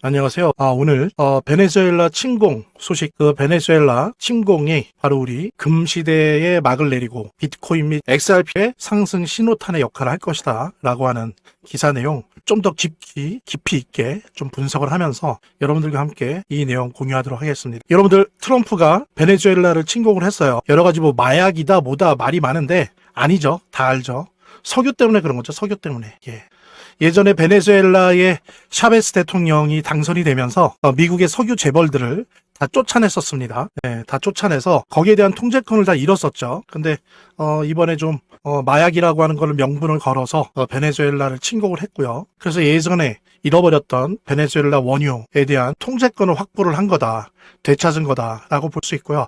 안녕하세요. 오늘 베네수엘라 침공 소식, 베네수엘라 침공이 바로 우리 금시대에 막을 내리고 비트코인 및 XRP의 상승 신호탄의 역할을 할 것이다 라고 하는 기사 내용 좀 더 깊이 있게 좀 분석을 하면서 여러분들과 함께 이 내용 공유하도록 하겠습니다. 여러분들, 트럼프가 베네수엘라를 침공을 했어요. 여러 가지 마약이다 뭐다 말이 많은데 아니죠. 다 알죠. 석유 때문에 그런 거죠. 석유 때문에. 예전에 베네수엘라의 샤베스 대통령이 당선이 되면서 미국의 석유 재벌들을 다 쫓아냈었습니다. 다 쫓아내서 거기에 대한 통제권을 다 잃었었죠. 근데 이번에 좀 마약이라고 하는 걸 명분을 걸어서 베네수엘라를 침공을 했고요. 그래서 예전에 잃어버렸던 베네수엘라 원유에 대한 통제권을 확보를 한 거다. 되찾은 거다라고 볼 수 있고요.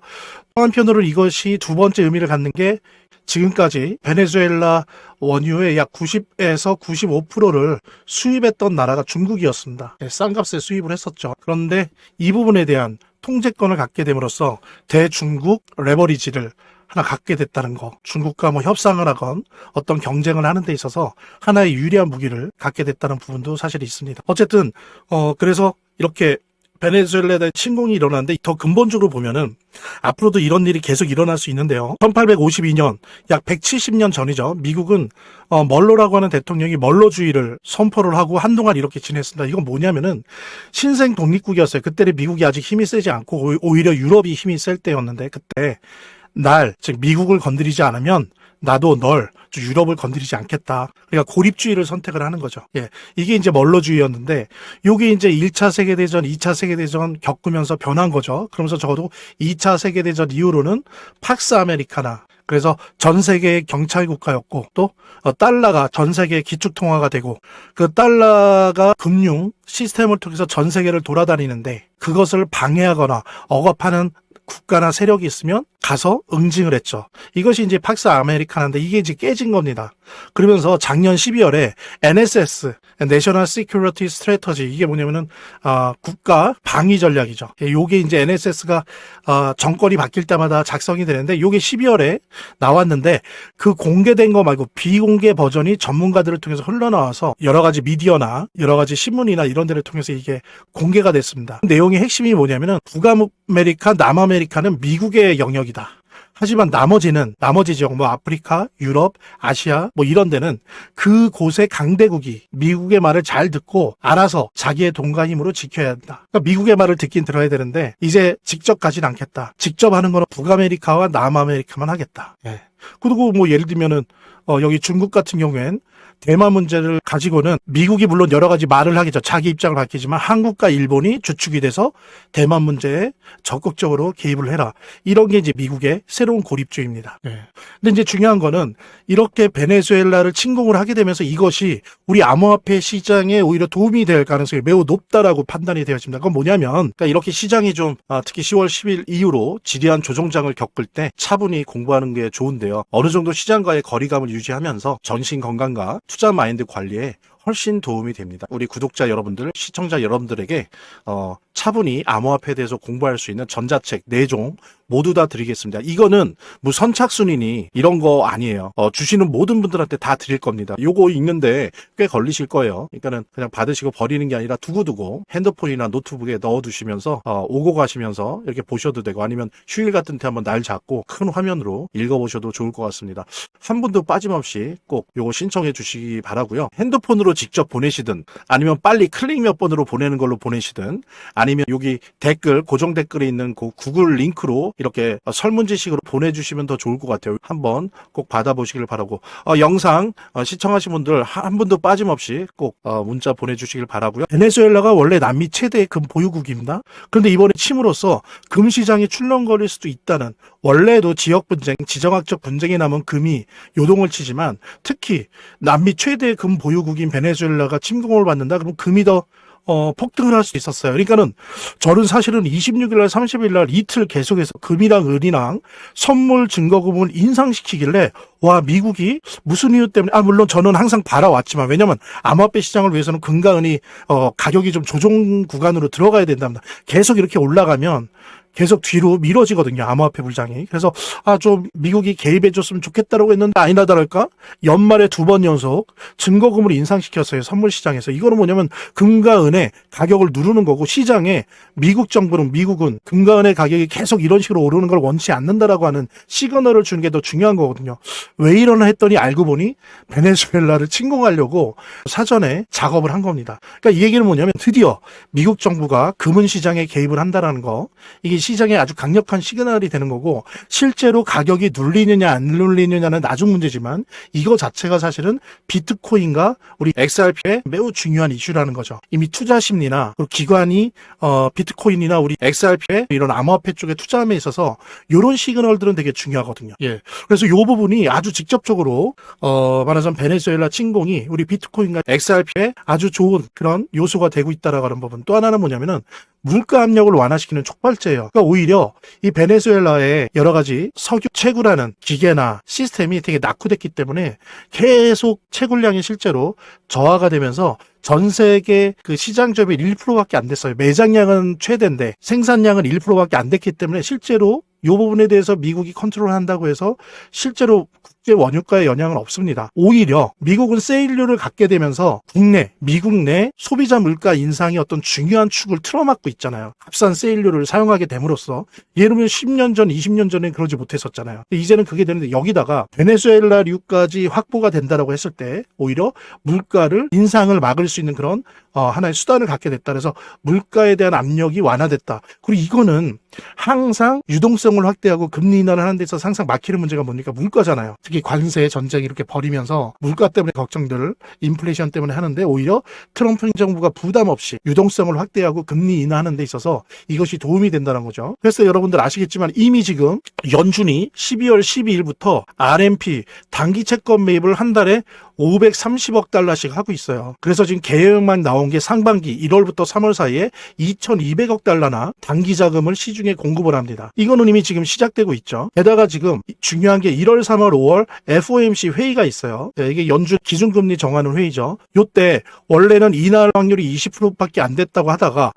또 한편으로는 이것이 두 번째 의미를 갖는 게 지금까지 베네수엘라 원유의 약 90에서 95%를 수입했던 나라가 중국이었습니다. 싼 값에 수입을 했었죠. 그런데 이 부분에 대한 통제권을 갖게 됨으로써 대중국 레버리지를 하나 갖게 됐다는 거. 중국과 협상을 하건 어떤 경쟁을 하는 데 있어서 하나의 유리한 무기를 갖게 됐다는 부분도 사실 있습니다. 어쨌든 그래서 이렇게 베네수엘라에 침공이 일어났는데 더 근본적으로 보면은 앞으로도 이런 일이 계속 일어날 수 있는데요. 1852년 약 170년 전이죠. 미국은 멀로라고 하는 대통령이 멀로주의를 선포를 하고 한동안 이렇게 지냈습니다. 이건 뭐냐면은 신생 독립국이었어요. 그때는 미국이 아직 힘이 세지 않고 오히려 유럽이 힘이 셀 때였는데 그때 즉 미국을 건드리지 않으면 나도 유럽을 건드리지 않겠다. 그러니까 고립주의를 선택을 하는 거죠. 이게 이제 멀로주의였는데, 요게 이제 1차 세계대전, 2차 세계대전 겪으면서 변한 거죠. 그러면서 적어도 2차 세계대전 이후로는 팍스 아메리카나, 그래서 전 세계의 경찰 국가였고, 또 달러가 전 세계의 기축통화가 되고, 그 달러가 금융 시스템을 통해서 전 세계를 돌아다니는데, 그것을 방해하거나 억압하는 국가나 세력이 있으면 가서 응징을 했죠. 이것이 이제 팍스 아메리카나인데 이게 이제 깨진 겁니다. 그러면서 작년 12월에 NSS, National Security Strategy, 이게 뭐냐면은 국가 방위 전략이죠. 요게 이제 NSS가 정권이 바뀔 때마다 작성이 되는데 요게 12월에 나왔는데 그 공개된 거 말고 비공개 버전이 전문가들을 통해서 흘러나와서 여러 가지 미디어나 여러 가지 신문이나 이런 데를 통해서 이게 공개가 됐습니다. 내용의 핵심이 뭐냐면은 북아메리카, 남아메리카는 미국의 영역이다. 하지만 나머지 지역, 아프리카, 유럽, 아시아, 이런 데는 그곳의 강대국이 미국의 말을 잘 듣고 알아서 자기의 돈과 힘으로 지켜야 한다. 그러니까 미국의 말을 듣긴 들어야 되는데, 이제 직접 가진 않겠다. 직접 하는 거는 북아메리카와 남아메리카만 하겠다. 그리고 예를 들면은, 여기 중국 같은 경우엔 대만 문제를 가지고는 미국이 물론 여러 가지 말을 하겠죠. 자기 입장을 밝히지만 한국과 일본이 주축이 돼서 대만 문제에 적극적으로 개입을 해라. 이런 게 이제 미국의 새로운 고립주의입니다. 근데 이제 중요한 거는 이렇게 베네수엘라를 침공을 하게 되면서 이것이 우리 암호화폐 시장에 오히려 도움이 될 가능성이 매우 높다라고 판단이 되어집니다. 그건 뭐냐면, 그러니까 이렇게 시장이 좀 특히 10월 10일 이후로 지리한 조정장을 겪을 때 차분히 공부하는 게 좋은데요. 어느 정도 시장과의 거리감을 유지하면서 전신 건강과 투자 마인드 관리에 훨씬 도움이 됩니다. 우리 구독자 여러분들, 시청자 여러분들에게 차분히 암호화폐에 대해서 공부할 수 있는 전자책 4종 모두 다 드리겠습니다. 이거는 선착순이니 이런 거 아니에요. 주시는 모든 분들한테 다 드릴 겁니다. 요거 읽는데 꽤 걸리실 거예요. 그러니까는 그냥 받으시고 버리는 게 아니라 두고두고 핸드폰이나 노트북에 넣어두시면서 오고 가시면서 이렇게 보셔도 되고, 아니면 휴일 같은 때 한번 날 잡고 큰 화면으로 읽어보셔도 좋을 것 같습니다. 한 분도 빠짐없이 꼭 요거 신청해 주시기 바라고요. 핸드폰으로 직접 보내시든, 아니면 빨리 클릭 몇 번으로 보내는 걸로 보내시든, 아니면 여기 댓글, 고정 댓글에 있는 그 구글 링크로 이렇게 설문지식으로 보내주시면 더 좋을 것 같아요. 한번 꼭 받아보시길 바라고, 영상 시청하신 분들 한 분도 빠짐없이 꼭 문자 보내주시길 바라고요. 베네수엘라가 원래 남미 최대의 금 보유국입니다. 그런데 이번에 침으로써 금 시장이 출렁거릴 수도 있다는, 원래도 지역 분쟁, 지정학적 분쟁에 남은 금이 요동을 치지만 특히 남미 최대의 금 보유국인 베네수엘라가 침공을 받는다? 그럼 금이 더 폭등을 할 수 있었어요. 그러니까는 저는 사실은 26일날 30일날 이틀 계속해서 금이랑 은이랑 선물 증거금을 인상시키길래, 와, 미국이 무슨 이유 때문에, 물론 저는 항상 바라왔지만, 왜냐면 암호화폐 시장을 위해서는 금과 은이 가격이 좀 조정 구간으로 들어가야 된답니다. 계속 이렇게 올라가면 계속 뒤로 미뤄지거든요. 암호화폐 불장이. 그래서 좀 미국이 개입해줬으면 좋겠다라고 했는데 아니나 다를까 연말에 2번 연속 증거금을 인상시켰어요. 선물 시장에서. 이거는 뭐냐면 금과 은의 가격을 누르는 거고, 시장에 미국은 금과 은의 가격이 계속 이런 식으로 오르는 걸 원치 않는다라고 하는 시그널을 주는 게 더 중요한 거거든요. 왜 이러나 했더니 알고 보니 베네수엘라를 침공하려고 사전에 작업을 한 겁니다. 그러니까 이 얘기는 뭐냐면 드디어 미국 정부가 금은 시장에 개입을 한다라는 거, 이게 시장에 아주 강력한 시그널이 되는 거고, 실제로 가격이 눌리느냐 안 눌리느냐는 나중 문제지만 이거 자체가 사실은 비트코인과 우리 XRP의 매우 중요한 이슈라는 거죠. 이미 투자 심리나 기관이 비트코인이나 우리 XRP의 이런 암호화폐 쪽에 투자함에 있어서 이런 시그널들은 되게 중요하거든요. 예. 그래서 이 부분이 아주 직접적으로 말하자면 베네수엘라 침공이 우리 비트코인과 XRP에 아주 좋은 그런 요소가 되고 있다라고 하는 부분. 또 하나는 뭐냐면은 물가 압력을 완화시키는 촉발제예요. 그러니까 오히려 이 베네수엘라의 여러 가지 석유 채굴하는 기계나 시스템이 되게 낙후됐기 때문에 계속 채굴량이 실제로 저하가 되면서 전 세계 그 시장 점유율 1%밖에 안 됐어요. 매장량은 최대인데 생산량은 1%밖에 안 됐기 때문에 실제로 이 부분에 대해서 미국이 컨트롤한다고 해서 실제로 국제 원유가에 영향은 없습니다. 오히려 미국은 세일료를 갖게 되면서 미국 내 소비자 물가 인상이 어떤 중요한 축을 틀어막고 있잖아요. 값싼 세일료를 사용하게 됨으로써, 예를 들면 10년 전, 20년 전엔 그러지 못했었잖아요. 이제는 그게 되는데 여기다가 베네수엘라류까지 확보가 된다라고 했을 때 오히려 물가를 인상을 막을 수 있는 그런 하나의 수단을 갖게 됐다. 그래서 물가에 대한 압력이 완화됐다. 그리고 이거는 항상 유동성을 확대하고 금리 인하를 하는 데 있어서 항상 막히는 문제가 뭡니까? 물가잖아요. 특히 관세 전쟁 이렇게 벌이면서 물가 때문에 걱정들, 인플레이션 때문에 하는데 오히려 트럼프 정부가 부담 없이 유동성을 확대하고 금리 인하하는 데 있어서 이것이 도움이 된다는 거죠. 그래서 여러분들 아시겠지만 이미 지금 연준이 12월 12일부터 RMP 단기 채권 매입을 한 달에 530억 달러씩 하고 있어요. 그래서 지금 계획만 나온 게 상반기 1월부터 3월 사이에 2,200억 달러나 단기 자금을 시중에 공급을 합니다. 이거는 이미 지금 시작되고 있죠. 게다가 지금 중요한 게 1월, 3월, 5월 FOMC 회의가 있어요. 이게 연준 기준금리 정하는 회의죠. 요때 원래는 인하 확률이 20%밖에 안 됐다고 하다가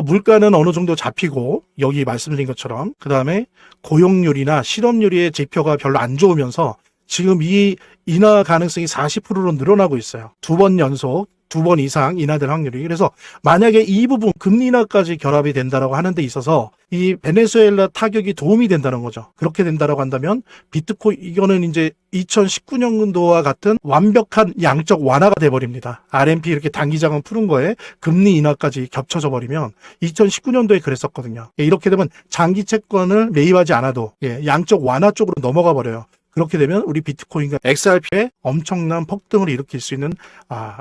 물가는 어느 정도 잡히고, 여기 말씀드린 것처럼 그 다음에 고용률이나 실업률의 지표가 별로 안 좋으면서 지금 이 인하 가능성이 40%로 늘어나고 있어요. 2번 연속, 2번 이상 인하될 확률이. 그래서 만약에 이 부분 금리 인하까지 결합이 된다라고 하는 데 있어서 이 베네수엘라 타격이 도움이 된다는 거죠. 그렇게 된다라고 한다면 비트코인, 이거는 이제 2019년도와 같은 완벽한 양적 완화가 돼버립니다. RMP 이렇게 단기 자금 푸는 거에 금리 인하까지 겹쳐져 버리면 2019년도에 그랬었거든요. 이렇게 되면 장기 채권을 매입하지 않아도 양적 완화 쪽으로 넘어가 버려요. 그렇게 되면 우리 비트코인과 XRP에 엄청난 폭등을 일으킬 수 있는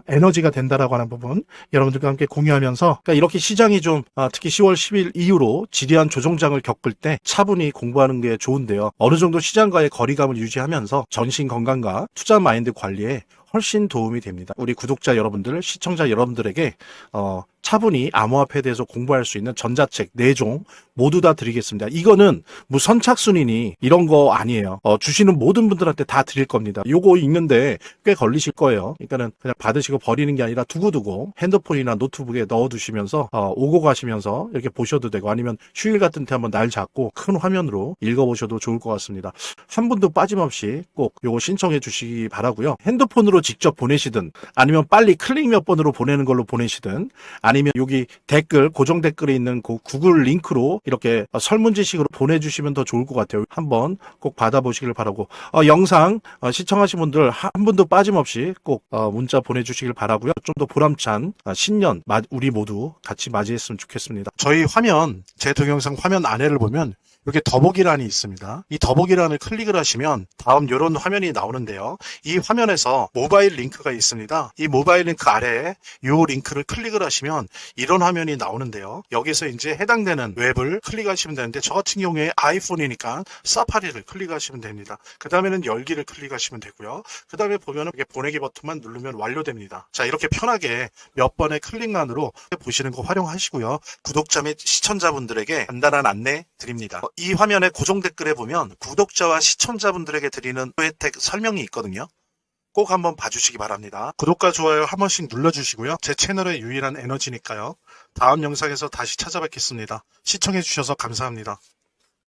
에너지가 된다라고 하는 부분, 여러분들과 함께 공유하면서, 그러니까 이렇게 시장이 좀 특히 10월 10일 이후로 지리한 조정장을 겪을 때 차분히 공부하는 게 좋은데요. 어느 정도 시장과의 거리감을 유지하면서 전신 건강과 투자 마인드 관리에 훨씬 도움이 됩니다. 우리 구독자 여러분들, 시청자 여러분들에게 차분히 암호화폐에 대해서 공부할 수 있는 전자책 4종 모두 다 드리겠습니다. 이거는 뭐 선착순이니 이런 거 아니에요. 주시는 모든 분들한테 다 드릴 겁니다. 요거 읽는데 꽤 걸리실 거예요. 그러니까는 그냥 받으시고 버리는 게 아니라 두고두고 핸드폰이나 노트북에 넣어두시면서 오고 가시면서 이렇게 보셔도 되고, 아니면 휴일 같은 때 한번 날 잡고 큰 화면으로 읽어보셔도 좋을 것 같습니다. 한 분도 빠짐없이 꼭 요거 신청해 주시기 바라고요. 핸드폰으로 직접 보내시든, 아니면 빨리 클릭 몇 번으로 보내는 걸로 보내시든, 아니면 여기 댓글, 고정 댓글에 있는 그 구글 링크로 이렇게 설문지식으로 보내주시면 더 좋을 것 같아요. 한번 꼭 받아보시길 바라고, 영상 시청하신 분들 한 분도 빠짐없이 꼭 문자 보내주시길 바라고요. 좀 더 보람찬 신년 우리 모두 같이 맞이했으면 좋겠습니다. 저희 화면, 제 동영상 화면 안에를 보면 이렇게 더보기란이 있습니다. 이 더보기란을 클릭을 하시면 다음 이런 화면이 나오는데요. 이 화면에서 모바일 링크가 있습니다. 이 모바일 링크 아래에 이 링크를 클릭을 하시면 이런 화면이 나오는데요. 여기서 이제 해당되는 웹을 클릭하시면 되는데, 저 같은 경우에 아이폰이니까 사파리를 클릭하시면 됩니다. 그 다음에는 열기를 클릭하시면 되고요. 그 다음에 보면은 이렇게 보내기 버튼만 누르면 완료됩니다. 자, 이렇게 편하게 몇 번의 클릭만으로 보시는 거 활용하시고요. 구독자 및 시청자분들에게 간단한 안내 드립니다. 이 화면의 고정 댓글에 보면 구독자와 시청자분들에게 드리는 혜택 설명이 있거든요. 꼭 한번 봐주시기 바랍니다. 구독과 좋아요 한 번씩 눌러주시고요. 제 채널의 유일한 에너지니까요. 다음 영상에서 다시 찾아뵙겠습니다. 시청해주셔서 감사합니다.